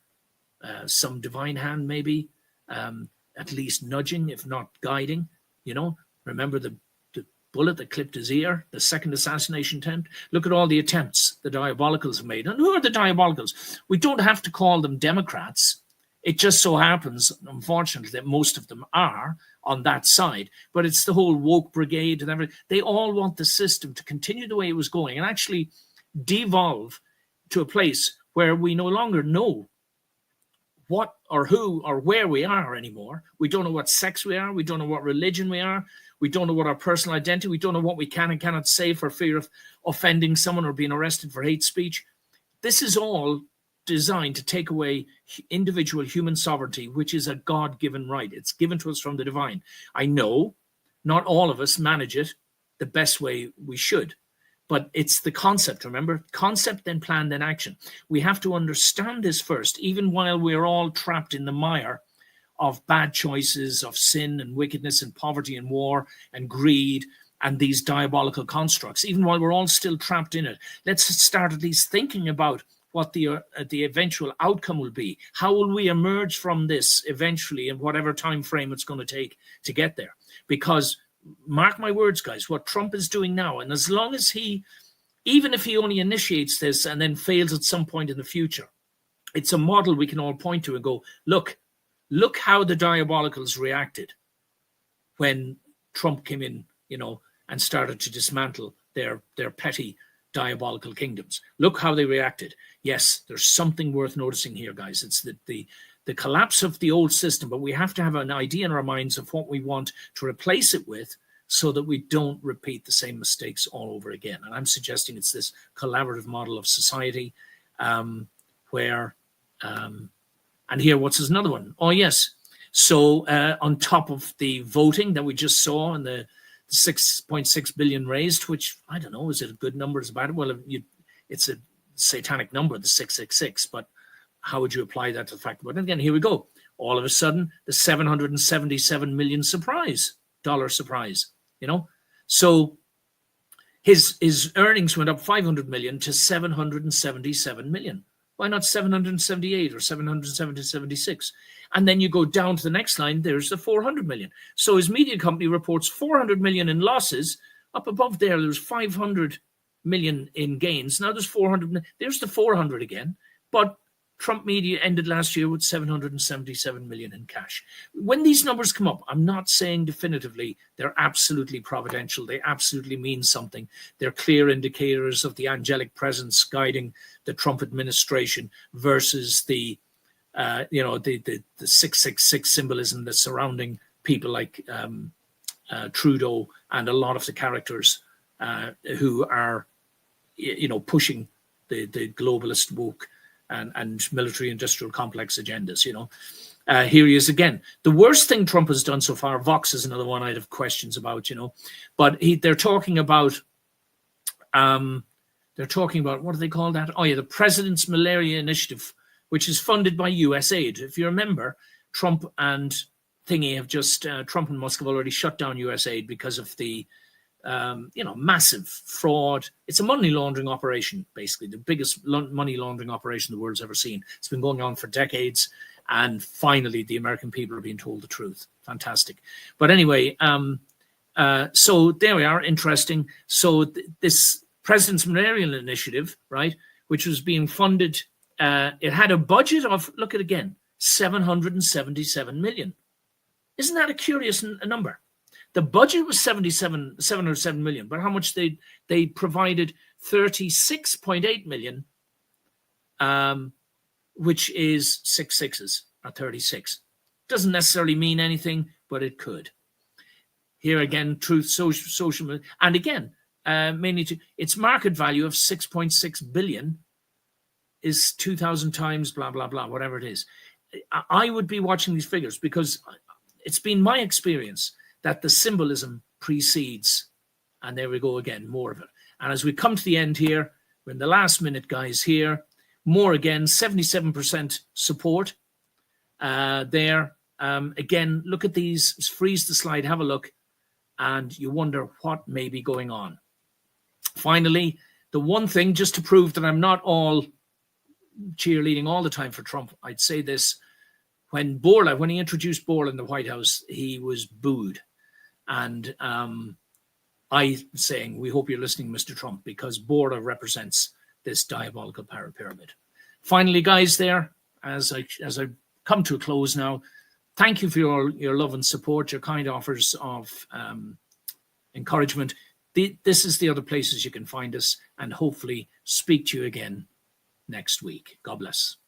some divine hand maybe, at least nudging, if not guiding? Remember the bullet that clipped his ear, the second assassination attempt? Look at all the attempts the Diabolicals have made. And who are the Diabolicals? We don't have to call them Democrats. It just so happens, unfortunately, that most of them are on that side. But it's the whole woke brigade and everything. They all want the system to continue the way it was going and actually devolve to a place where we no longer know what or who or where we are anymore. We don't know what sex we are. We don't know what religion we are. We don't know what our personal identity. We don't know what we can and cannot say for fear of offending someone or being arrested for hate speech. This is all designed to take away individual human sovereignty, which is a God-given right. It's given to us from the divine. I know not all of us manage it the best way we should, But it's the concept, remember? Concept, then plan, then action. We have to understand this first, even while we're all trapped in the mire of bad choices, of sin and wickedness and poverty and war and greed and these diabolical constructs. Even while we're all still trapped in it, let's start at least thinking about what the eventual outcome will be. How will we emerge from this eventually, in whatever time frame it's going to take to get there? Because mark my words, guys, what Trump is doing now, and as long as even if he only initiates this and then fails at some point in the future, it's a model we can all point to and go, look how the Diabolicals reacted when Trump came in, and started to dismantle their petty diabolical kingdoms. Look how they reacted. Yes, there's something worth noticing here, guys. It's the collapse of the old system, but we have to have an idea in our minds of what we want to replace it with so that we don't repeat the same mistakes all over again. And I'm suggesting it's this collaborative model of society where, and here, what's another one? Oh, yes. So on top of the voting that we just saw and the 6.6 billion raised, which I don't know, is it a good number? Is it bad? Well, it's a satanic number, the 666, but how would you apply that to the fact? But again, here we go. All of a sudden, the 777 million dollar surprise, So his earnings went up 500 million to 777 million. Why not 778 or 776? And then you go down to the next line, there's the 400 million. So his media company reports 400 million in losses. Up above there was 500 million in gains. Now there's 400. There's the 400 again. But Trump media ended last year with 777 million in cash. When these numbers come up, I'm not saying definitively they're absolutely providential. They absolutely mean something. They're clear indicators of the angelic presence guiding the Trump administration versus the 666 symbolism that's surrounding people like Trudeau and a lot of the characters who are, pushing the globalist woke and military industrial complex agendas, Here he is again. The worst thing Trump has done so far, Vox is another one I'd have questions about, but they're talking about, what do they call that? Oh yeah, the President's Malaria Initiative, which is funded by US aid. If you remember, Trump and Trump and Musk have already shut down US aid because of the massive fraud. It's a money laundering operation, basically the biggest money laundering operation the world's ever seen. It's been going on for decades, and finally the American people are being told the truth. Fantastic. But anyway, so there we are. Interesting. So this President's Malaria Initiative, right, which was being funded, it had a budget of, look at it again, 777 million. Isn't that a curious number? The budget was 707 million, but how much they provided 36.8 million, which is 6 sixes or 36. Doesn't necessarily mean anything, but it could. Here again, truth, social, and again, mainly its market value of 6.6 billion is 2,000 times blah, blah, blah, whatever it is. I would be watching these figures because it's been my experience that the symbolism precedes, and there we go again, more of it. And as we come to the end here, we're in the last minute, guys, here, more again, 77% support there. Again, look at these, freeze the slide, have a look, and you wonder what may be going on. Finally, the one thing, just to prove that I'm not all cheerleading all the time for Trump, I'd say this: when he introduced Borla in the White House, he was booed. And I'm saying, we hope you're listening, Mr. Trump, because Borla represents this diabolical power pyramid. Finally, guys, there, as I come to a close now, thank you for your love and support, your kind offers of encouragement. This is the other places you can find us, and hopefully speak to you again next week. God bless.